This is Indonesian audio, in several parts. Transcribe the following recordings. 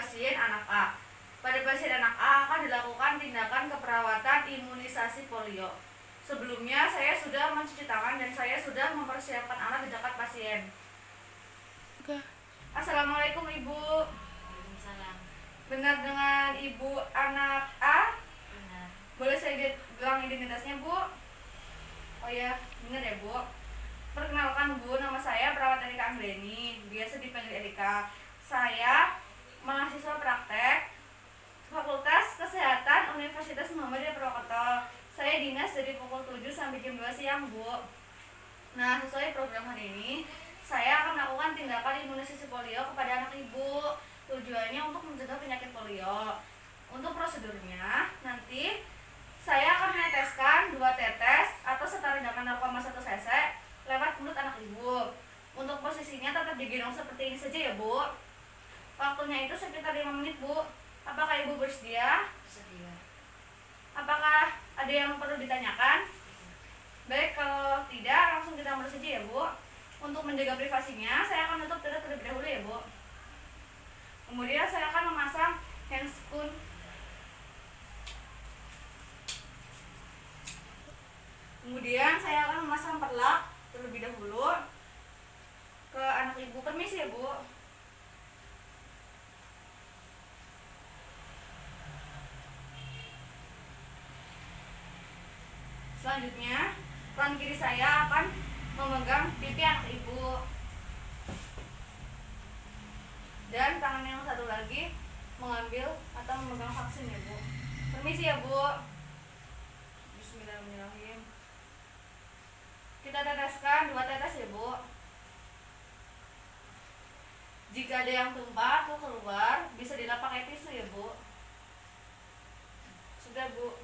pasien anak A. Pada pasien anak A akan dilakukan tindakan keperawatan imunisasi polio. Sebelumnya saya sudah mencuci tangan dan saya sudah mempersiapkan alat di dekat pasien. Oke. Assalamualaikum Ibu. Waalaikumsalam. Benar dengan Ibu anak A? Benar. Boleh saya bilang identitasnya Bu? Oh ya, benar ya Bu. Perkenalkan Bu, nama saya perawat Erika Anggreni, biasa dipanggil Erika. Saya mahasiswa praktek Fakultas Kesehatan Universitas Muhammadiyah Purwokerto. Saya dinas dari pukul 7 sampai jam 2 siang Bu. Nah, sesuai program hari ini, saya akan melakukan tindakan imunisasi polio kepada anak Ibu. Tujuannya untuk mencegah penyakit polio. Untuk prosedurnya, nanti saya akan meneteskan 2 tetes atau setara dengan 0,1 cc lewat mulut anak Ibu. Untuk posisinya tetap digendong seperti ini saja ya Bu. Waktunya itu sekitar 5 menit Bu. Apakah Ibu bersedia? Sedia. Apakah ada yang perlu ditanyakan? Baik, kalau tidak langsung kita mulai saja ya Bu. Untuk menjaga privasinya, saya akan tutup terlebih dahulu ya Bu. Kemudian saya akan memasang handscoon. Kemudian saya akan memasang perlak terlebih dahulu ke anak Ibu. Permisi ya Bu. Selanjutnya, tangan kiri saya akan memegang pipi anak Ibu. Dan tangan yang satu lagi mengambil atau memegang vaksin ya Bu. Permisi ya Bu. Bismillahirrahmanirrahim. Kita teteskan 2 tetes ya Bu. Jika ada yang tumpah atau keluar, bisa dilap pakai tisu ya Bu. Sudah Bu.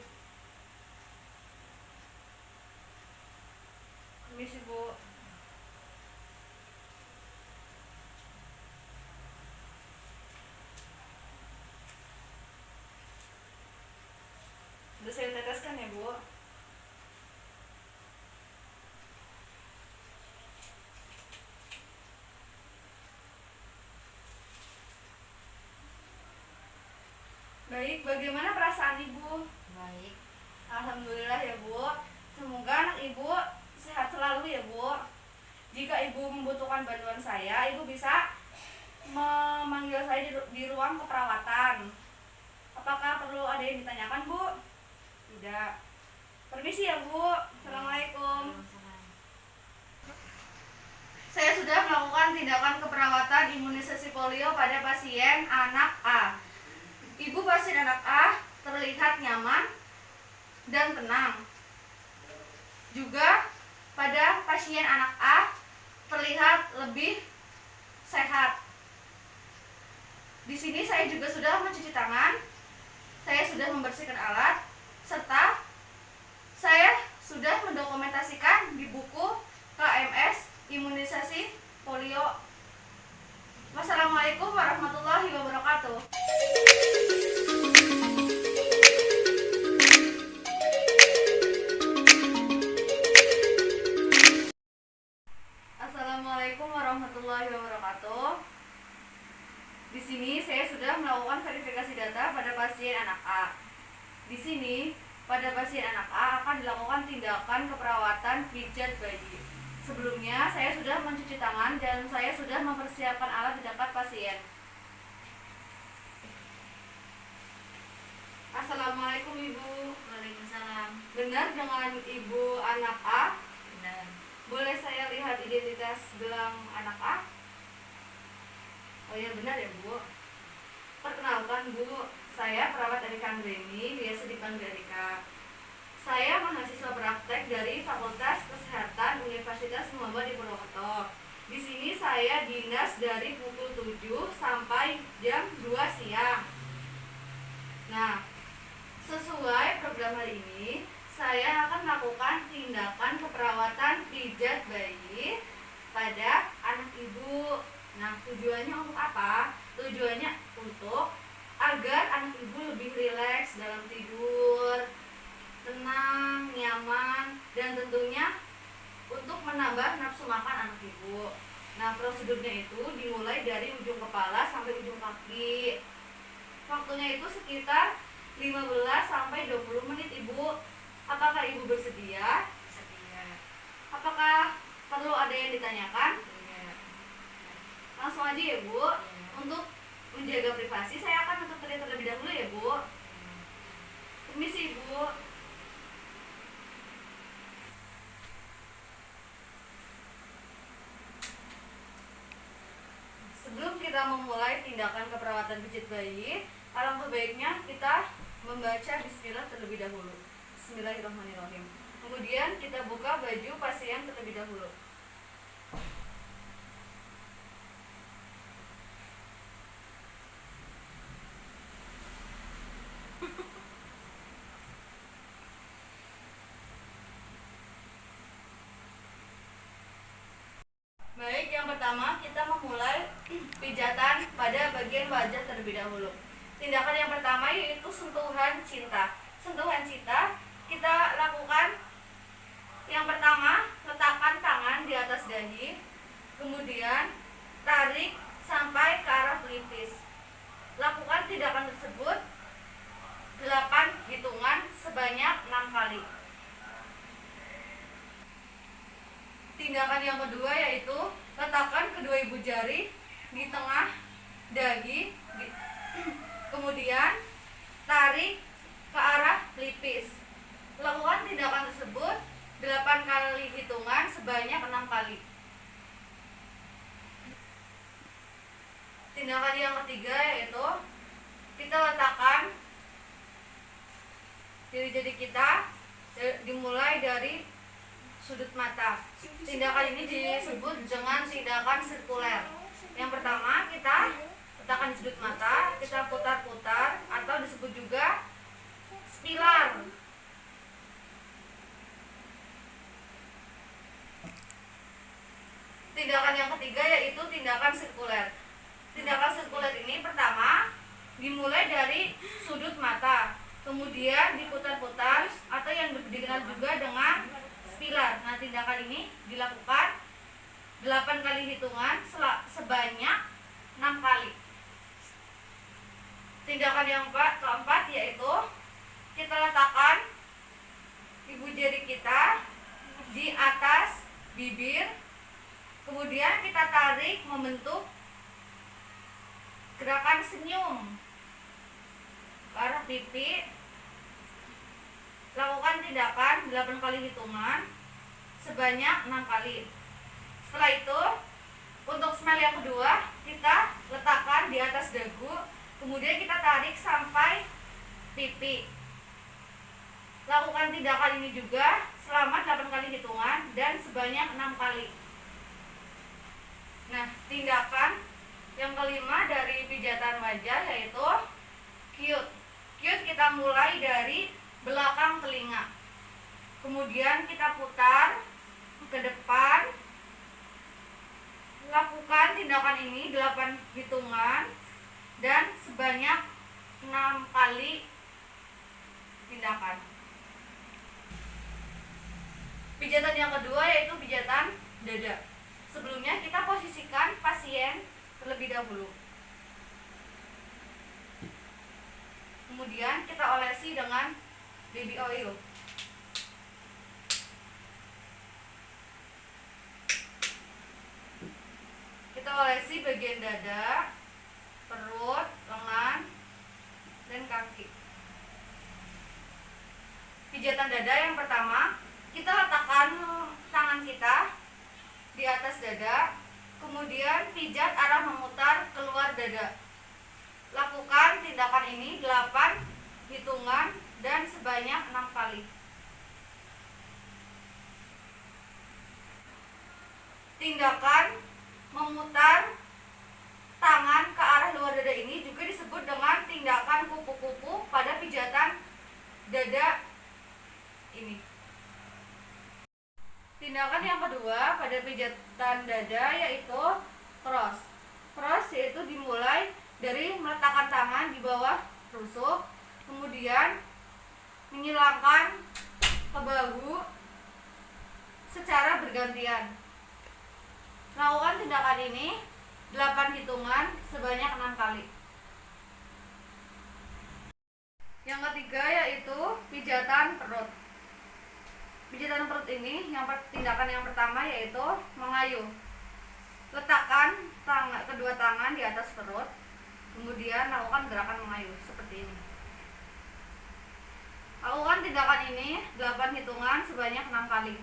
Permisi Bu. Sudah saya teteskan ya Bu. Baik, bagaimana perasaan Ibu? Baik. Alhamdulillah ya Bu. Semoga anak Ibu sehat selalu ya Bu. Jika Ibu membutuhkan bantuan saya, Ibu bisa memanggil saya di ruang keperawatan. Apakah perlu ada yang ditanyakan Bu? Tidak. Permisi ya Bu. Assalamualaikum. Waalaikumsalam. Saya sudah melakukan tindakan keperawatan imunisasi polio pada pasien anak A. Ibu pasien anak A terlihat nyaman dan tenang. Juga pada pasien anak A terlihat lebih sehat. Di sini saya juga sudah mencuci tangan, saya sudah membersihkan alat, serta saya sudah mendokumentasikan di buku KMS imunisasi polio. Wassalamualaikum warahmatullahi wabarakatuh. Assalamualaikum warahmatullahi wabarakatuh. Di sini saya sudah melakukan verifikasi data pada pasien anak A. Di sini pada pasien anak A akan dilakukan tindakan keperawatan pijat bayi. Sebelumnya saya sudah mencuci tangan dan saya sudah mempersiapkan alat di dekat pasien. Assalamualaikum Ibu. Waalaikumsalam. Benar dengan Ibu anak A? Benar. Boleh saya lihat identitas gelang anak A? Oh ya benar ya Bu. Perkenalkan Bu, saya perawat Erika Anggreni, biasa dipanggil Erika. Saya mahasiswa praktek dari Fakultas Kesehatan Universitas Muhammadiyah Purwokerto. Di sini saya dinas dari pukul 7 sampai jam 2 siang. Nah, sesuai program hari ini, saya akan melakukan tindakan keperawatan pijat bayi pada anak Ibu. Nah, tujuannya untuk apa? Tujuannya untuk agar anak Ibu lebih rileks dalam tidur, tenang, nyaman, dan tentunya untuk menambah nafsu makan anak Ibu. Nah, prosedurnya itu dimulai dari ujung kepala sampai ujung kaki. Waktunya itu sekitar 15 sampai 20 menit, Ibu. Apakah Ibu bersedia? Setia. Apakah perlu ada yang ditanyakan? Tidak. Langsung aja ya, Bu. Untuk menjaga privasi, saya akan tutup terlebih dahulu ya, Bu. Permisi, Ibu. Sebelum kita memulai tindakan keperawatan pijat bayi, alangkah baiknya kita membaca bismillah terlebih dahulu. Bismillahirrahmanirrahim. Kemudian kita buka baju pasien terlebih dahulu. Baik, yang pertama kita memulai pijatan pada bagian wajah terlebih dahulu. Tindakan yang pertama yaitu sentuhan cinta. Sentuhan cinta kita lakukan. Yang pertama, letakkan tangan di atas dahi, kemudian tarik sampai ke arah pelipis. Lakukan tindakan tersebut 8 hitungan sebanyak 6 kali. Tindakan yang kedua yaitu letakkan kedua ibu jari di tengah dahi, kemudian tarik ke arah pelipis. Lakukan tindakan tersebut 8 kali hitungan sebanyak 6 kali. Tindakan yang ketiga yaitu kita letakkan jari-jari kita dimulai dari sudut mata. Tindakan ini disebut dengan tindakan sirkuler. Yang pertama kita letakkan di sudut mata, kita putar-putar atau disebut juga spilar. Tindakan yang ketiga yaitu tindakan sirkuler. Tindakan sirkuler ini pertama dimulai dari sudut mata, kemudian diputar-putar atau yang dikenal juga dengan spilar. Nah, tindakan ini dilakukan 8 kali hitungan sebanyak 6 kali. Tindakan yang keempat yaitu kita letakkan ibu jari kita di atas bibir, kemudian kita tarik membentuk gerakan senyum ke arah pipi. Lakukan tindakan 8 kali hitungan sebanyak 6 kali. Setelah itu, untuk smile yang kedua, kita letakkan di atas dagu, kemudian kita tarik sampai pipi. Lakukan tindakan ini juga selama 8 kali hitungan dan sebanyak 6 kali. Nah, tindakan yang kelima dari pijatan wajah yaitu cute. Cute kita mulai dari belakang telinga, kemudian kita putar ke depan. Lakukan tindakan ini 8 hitungan dan sebanyak 6 kali tindakan. Pijatan yang kedua yaitu pijatan dada. Sebelumnya kita posisikan pasien terlebih dahulu. Kemudian kita olesi dengan baby oil. Kita olesi bagian dada, perut, lengan, dan kaki. Pijatan dada yang pertama, kita letakkan tangan kita di atas dada, kemudian pijat arah memutar keluar dada. Lakukan tindakan ini 8 hitungan dan sebanyak 6 kali. Tindakan memutar tangan ke arah luar dada ini juga disebut dengan tindakan kupu-kupu pada pijatan dada ini. Tindakan yang kedua pada pijatan dada yaitu cross. Cross yaitu dimulai dari meletakkan tangan di bawah rusuk, kemudian menyilangkan ke bahu secara bergantian. Lakukan tindakan ini 8 hitungan sebanyak 6 kali. pijatan perut. Pijatan perut ini tindakan yang pertama yaitu mengayuh. Letakkan kedua tangan di atas perut, kemudian lakukan gerakan mengayuh seperti ini. Lakukan tindakan ini 8 hitungan sebanyak 6 kali.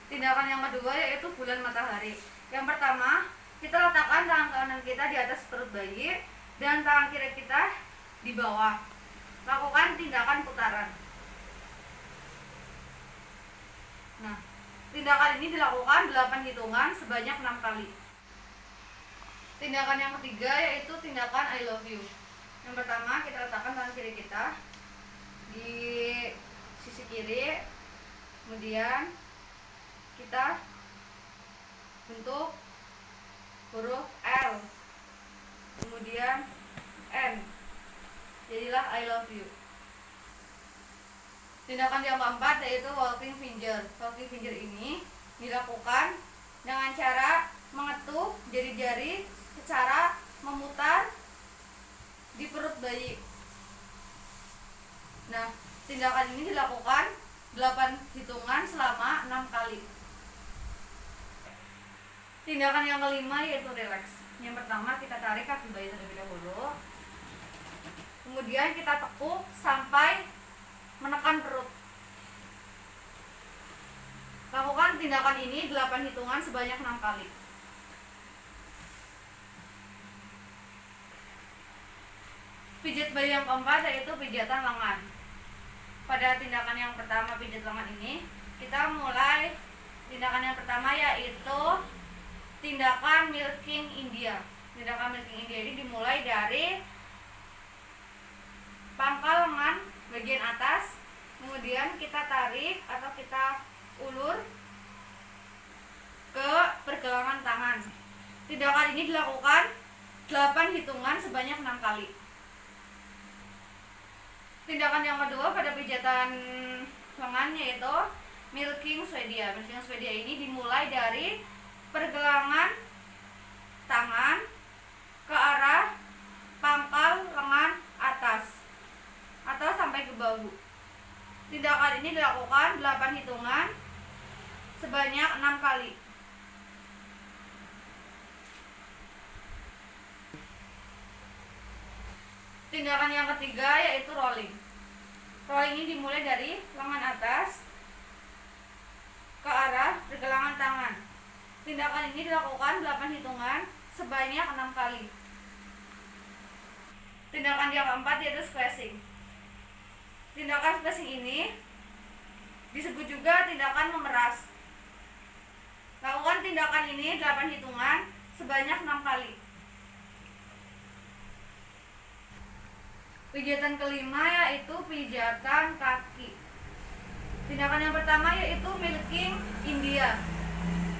Tindakan yang kedua yaitu bulan matahari. Yang pertama, kita letakkan tangan kanan kita di atas perut bayi dan tangan kiri kita di bawah. Lakukan tindakan putaran. Nah, tindakan ini dilakukan 8 hitungan sebanyak 6 kali. Tindakan yang ketiga yaitu tindakan I love you. Yang pertama, kita letakkan tangan kiri kita di sisi kiri, kemudian kita bentuk huruf L, kemudian N, jadilah I love you. Tindakan yang keempat yaitu walking finger. Walking finger ini dilakukan dengan cara mengetuk jari-jari secara memutar di perut bayi. Nah, tindakan ini dilakukan 8 hitungan selama 6 kali. Tindakan yang kelima yaitu relax. Yang pertama, kita tarik kaki bayi terlebih dahulu, kemudian kita tekuk sampai menekan perut. Lakukan tindakan ini 8 hitungan sebanyak 6 kali. Pijat bayi yang keempat yaitu pijatan lengan. Pada tindakan yang pertama pijat lengan ini, kita mulai tindakan yang pertama yaitu tindakan milking India. Tindakan milking India ini dimulai dari pangkal lengan bagian atas, kemudian kita tarik atau kita ulur ke pergelangan tangan. Tindakan ini dilakukan 8 hitungan sebanyak 6 kali. Tindakan yang kedua pada pijatan lengan yaitu milking Swedia. Milking Swedia ini dimulai dari pergelangan tangan ke arah pangkal lengan atas atau sampai ke bahu. Tindakan ini dilakukan 8 hitungan sebanyak 6 kali. Tindakan yang ketiga yaitu rolling. Rolling ini dimulai dari lengan atas ke arah pergelangan tangan. Tindakan ini dilakukan 8 hitungan sebanyak 6 kali. Tindakan yang keempat yaitu squashing. Tindakan squashing ini disebut juga tindakan memeras. Lakukan tindakan ini 8 hitungan sebanyak 6 kali. Pijatan kelima yaitu pijatan kaki. Tindakan yang pertama yaitu milking India.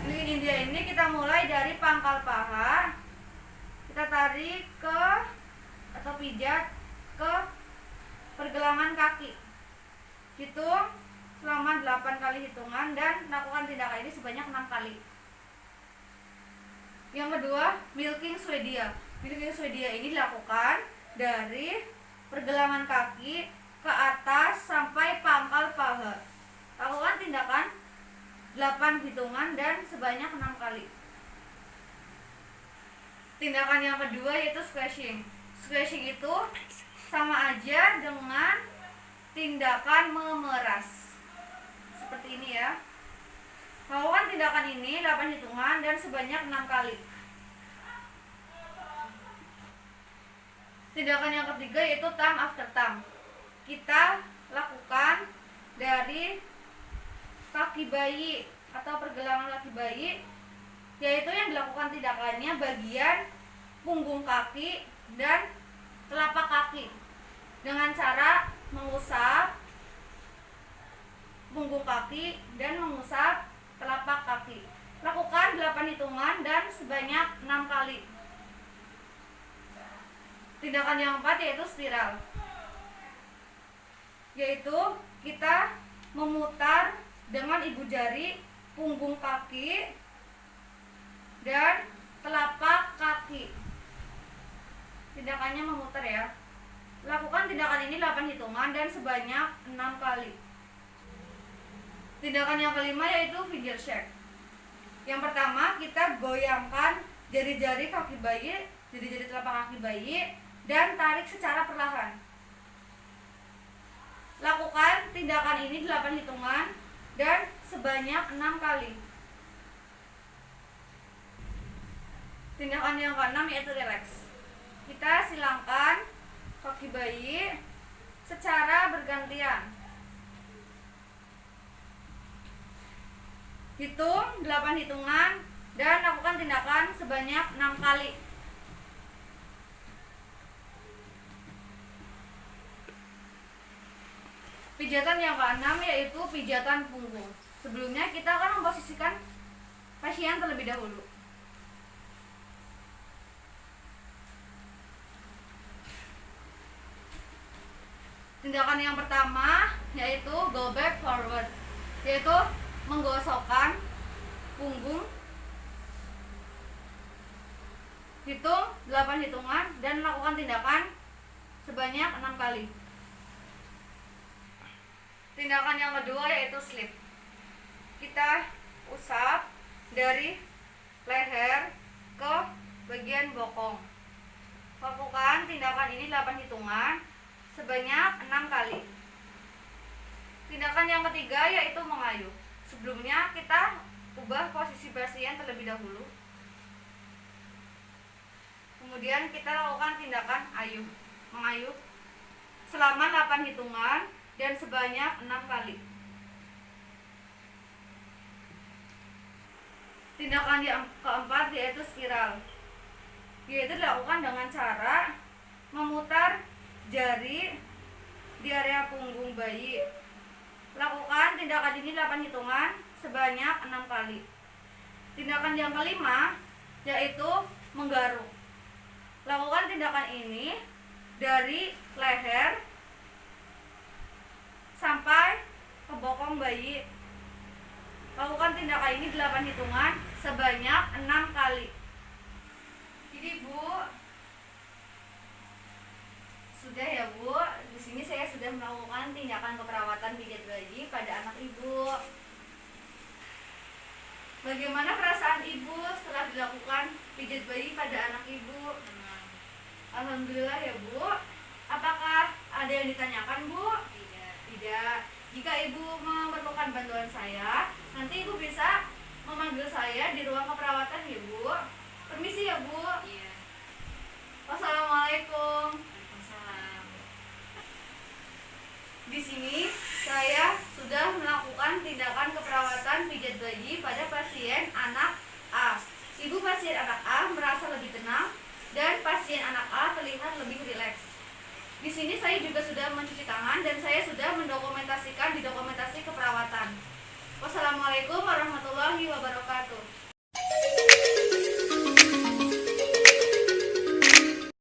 Milking India ini kita mulai dari pangkal paha, kita tarik ke atau pijat ke pergelangan kaki. Hitung selama 8 kali hitungan dan lakukan tindakan ini sebanyak 6 kali. Yang kedua, milking Swedia. Milking Swedia ini dilakukan dari pergelangan kaki ke atas sampai pangkal paha. Lakukan tindakan 8 hitungan dan sebanyak 6 kali. Tindakan yang kedua yaitu squashing. Squashing itu sama aja dengan tindakan memeras. Seperti ini ya. Lakukan tindakan ini 8 hitungan dan sebanyak 6 kali. Tindakan yang ketiga yaitu thumb after thumb. Kita lakukan dari kaki bayi atau pergelangan kaki bayi, yaitu yang dilakukan tindakannya bagian punggung kaki dan telapak kaki dengan cara mengusap punggung kaki dan mengusap telapak kaki. Lakukan 8 hitungan dan sebanyak 6 kali. Tindakan yang keempat yaitu spiral, yaitu kita memutar dengan ibu jari punggung kaki dan telapak kaki. Tindakan tindakannya memutar ya. Lakukan tindakan ini 8 hitungan dan sebanyak 6 kali. Tindakan yang kelima yaitu finger shake. Yang pertama, kita goyangkan jari-jari kaki bayi, jari-jari telapak kaki bayi, dan tarik secara perlahan. Lakukan tindakan ini 8 hitungan dan sebanyak 6 kali. Tindakan yang keenam yaitu relax. Kita silangkan kaki bayi secara bergantian. Hitung 8 hitungan dan lakukan tindakan sebanyak 6 kali. Pijatan yang keenam yaitu pijatan punggung. Sebelumnya kita akan memposisikan pasien terlebih dahulu. Tindakan yang pertama yaitu go back forward, yaitu menggosokkan punggung. Hitung 8 hitungan dan lakukan tindakan sebanyak 6 kali. Tindakan yang kedua yaitu slip. Kita usap dari leher ke bagian bokong. Lakukan tindakan ini 8 hitungan sebanyak 6 kali. Tindakan yang ketiga yaitu mengayuh. Sebelumnya kita ubah posisi pasien terlebih dahulu. Kemudian kita lakukan tindakan mengayuh selama 8 hitungan dan sebanyak 6 kali. Tindakan yang keempat yaitu spiral, yaitu dilakukan dengan cara memutar jari di area punggung bayi. Lakukan tindakan ini 8 hitungan sebanyak 6 kali. Tindakan yang kelima yaitu menggaruk. Lakukan tindakan ini dari leher sampai ke bokong bayi. Lakukan tindakan ini 8 hitungan sebanyak 6 kali. Jadi Bu, sudah ya Bu, di sini saya sudah melakukan tindakan keperawatan pijat bayi pada anak Ibu. Bagaimana perasaan Ibu setelah dilakukan pijat bayi pada anak Ibu? Alhamdulillah ya Bu. Apakah ada yang ditanyakan Bu? Tidak. Jika Ibu memerlukan bantuan saya, nanti Ibu bisa memanggil saya di ruang keperawatan ya Bu. Permisi ya Bu. Iya. Wassalamualaikum. Waalaikumsalam. Di sini saya sudah melakukan tindakan keperawatan pijat bayi pada pasien anak A. Ibu pasien anak A merasa lebih tenang dan pasien anak A terlihat lebih rileks. Di sini saya juga sudah mencuci tangan dan saya sudah mendokumentasikan di dokumentasi keperawatan. Wassalamualaikum warahmatullahi wabarakatuh.